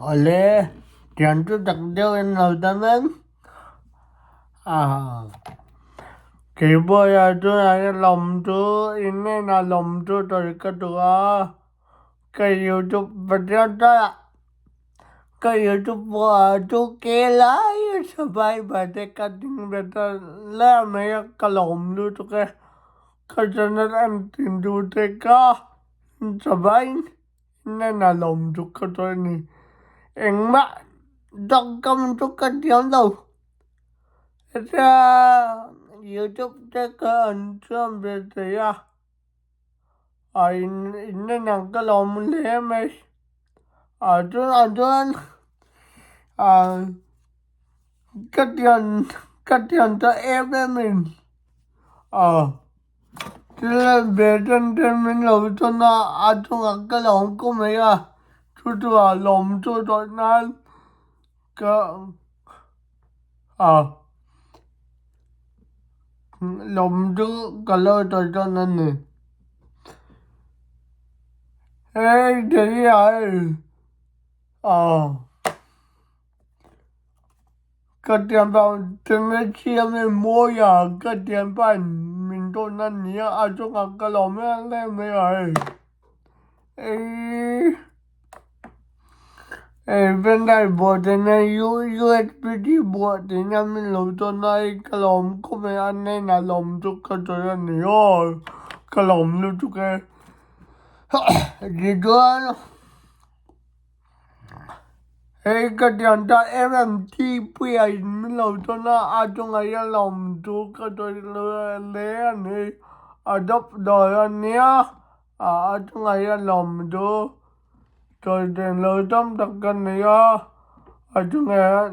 Oleh, Thian tu tak dia yang lautan Kibo ya tu ada lom tu ini na lom tu dari kedua ke YouTube berada ke YouTube tu kela ya sampai pada kadang betul lah mereka kalom tu ke kerjaan antin tu teka sampai ini na lom tu kedua ni Mak dogam tu kadian tau. Ada YouTube teka antum berita ya. Ini nak kalau mulai mes. Aduan kadian tu evemin. Tidak beden temin lalu tu na adun kalau aku mereka tu lom tu nan ke lom tu kalau tu nan ni. Jadi kadian bang tengah siam ni moya kadian bang minta nan ni adun kalau mereka mereka. Bên đây bộ thế này USB bộ thế này mình lâu cho này cái lồng của mình anh này là lồng cho cái chỗ này rồi cái lồng luôn cho cái gì đó cái điện thoại em thì bây giờ mình lâu cho nó trong này là lồng cho cái chỗ lấy này đắp đời anh nhá trong này là lồng cho rồi đến lời tâm đặc cần này chúng ta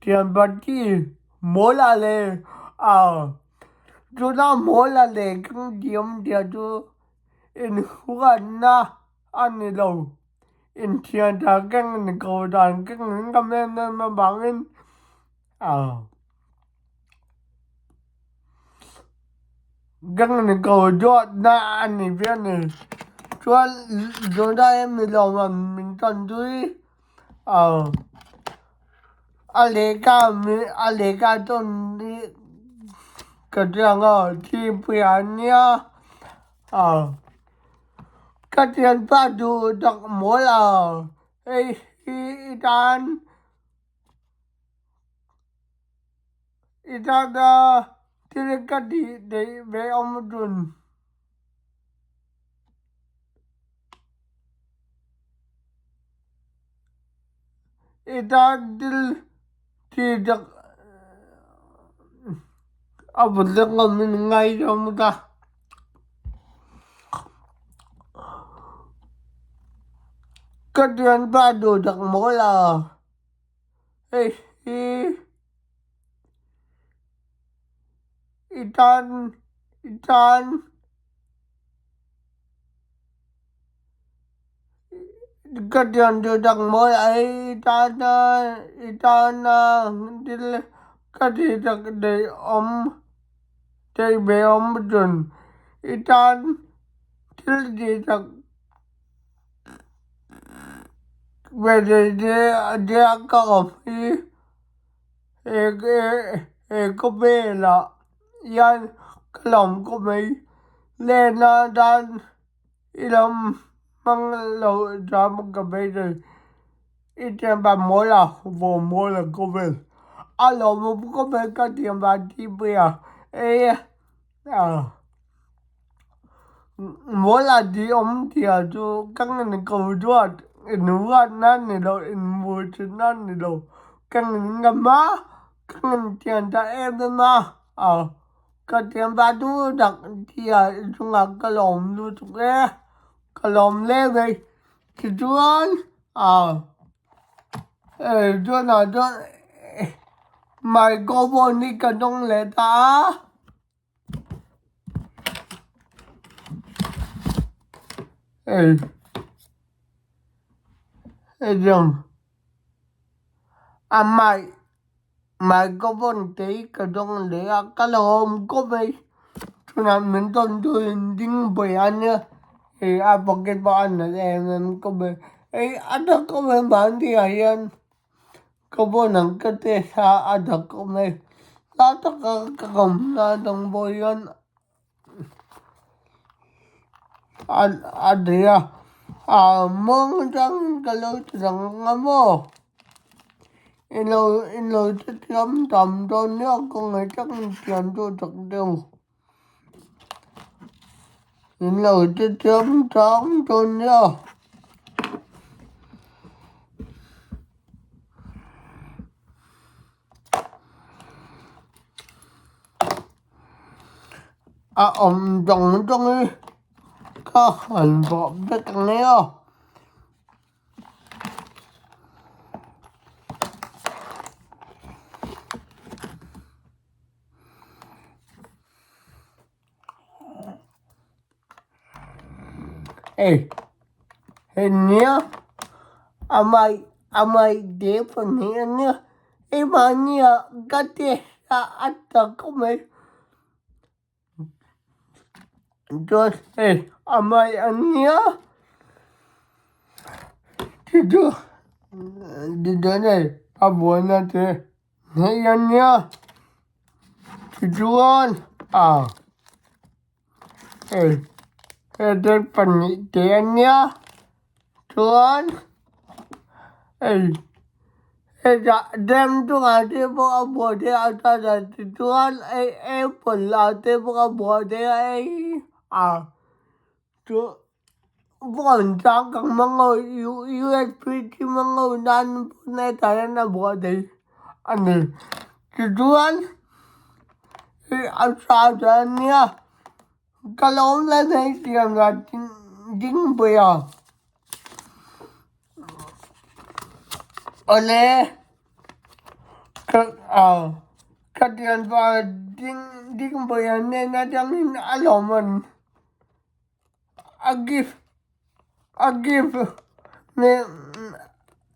Thian bắt đi mỗi là lệ chúng ta mỗi là lệ cũng điểm để cho in huấn na anh này đâu in Thian ta cái này cầu đàn cái này cầm lên mà bằng in cái này cầu cho na anh này biết này chúng ta em mình làm mà mình cần chú Alega tuần đi cái trường thì biển nhá cái tiền phát đủ đặc mỗi là itan thì cái đi để về ông tuần itan thì được vật liệu của mình ngay trong ta cái tiền ba đồ đặc mỗi là itan cái tiền đồ đặc mỗi ấy itan cái gì đặc để về ông tuần itan cái gì đặc về để có có về là yan cái lòng của mình lên là đang làm mang lâu ra một cái bể rồi ít tiền bà mỗi là vô mỗi là có về alo một có về cái tiền bà đi bây giờ mỗi là đi ông thì cho các người cầu chuột nữa nan này đâu mua chuyện nan này đâu các người ngắm má các người tiền ta em đó mà cái tiền bà tu đặc thì chúng là cái lồng luôn chúng cái lồng lên đây thì chuột cho nào cho mày có vô đi cả đông lệ ta dừng mày có vô tí cả đông lệ cái lồng có về cho nên mình tôi dính bể anh nhá thì bỏ cái bọn này em có về ada kome mandi ayan kabonang kate sa ada kome lata kagam na dang boyan adya mong dang galaw dang mo ilo tiam tam don ya kung ay chắc tiam to tak deu ilo tiam tam don ya dong dong ka han bọ biết neo hình nhá amai để phần hiện nhá mà nhá cái thế ăn có mấy rồi amai ăn nhá thì này buồn là thế này ăn nhá thì chuan đây phần tiền nhá chuan đem cho ngài thế bố bố thế ta là chuan phần là thế bố thế chú bọn trang các mong ngồi USB thì mong ngồi đàn này tại là bố thế anh này thì chuan sao thế nhá kalau lên này tiền là chính bây giờ oleh cái tiền và chính bây giờ nên là chẳng Lawmman agif nên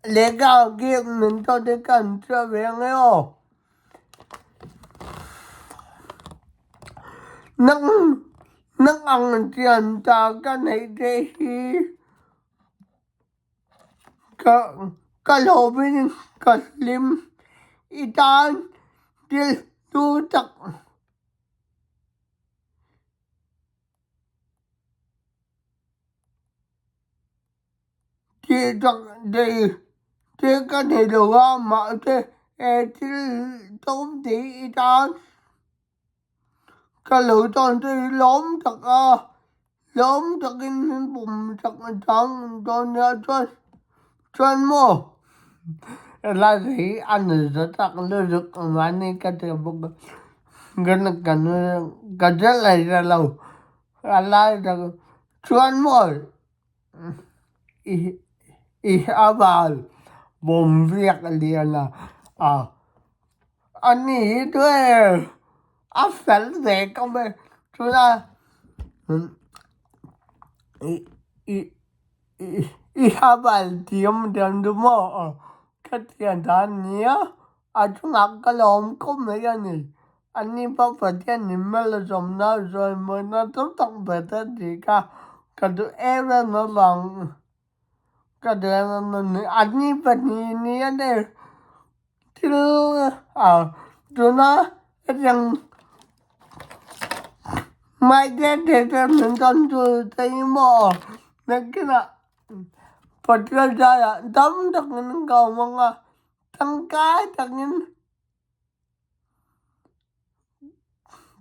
legal give mình cho đến cần cho về nghe ô nâng ăn tiền ta cái này thì cái lô bên cái lim itan thì tu chắc thì chắc đây thì cái này đồ mà thì tôm thì itan cái lối toàn thì lóm cái bùm chắc trắng toàn ra chuan mo là gì ăn rất chắc được mà nên cái thứ bốc gần gần rất là lâu là chuan mo abal bom việc liền là anh ấy thôi áp phản về công việc chúng ta abal tiêm đúng không cái tiền đó nhá chúng ta cái lòng không mấy cái này anh ấy bảo phải tiền niệm là giống nó rồi mới nó tốt tông về thế gì cả cái đứa em nó bằng cái đứa em nó anh ấy phải nhớ đây thì chúng nó rằng mai đến để mình con tôi thấy mò nên cái nào Phật ra là tấm thật những cầu mong thằng cái thật những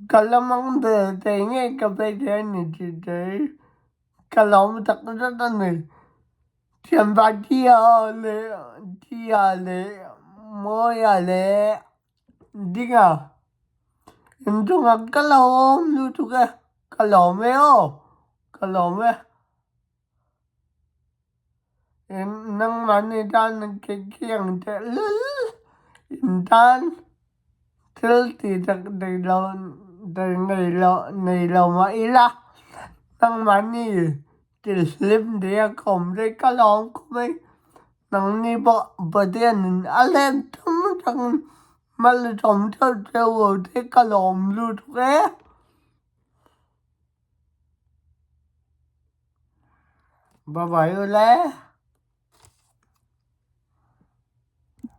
cả lâm mong về thì nghe cà phê thế này thì thấy cả lòng thật rất là này tiền bạc chia lệ mỗi lệ đi nào em chung là cái lòng như tụi cái lòng mấy cái lòng mấy em nâng mà này đang cái kiêng thế lư đang thứ thì thật này lâu mà ý là nâng mà này thì slim thì không thấy cái lòng của mình nâng này bỏ tiền lên thấm thằng mà là trong theo thế cái lòng luôn thế bye bye rồi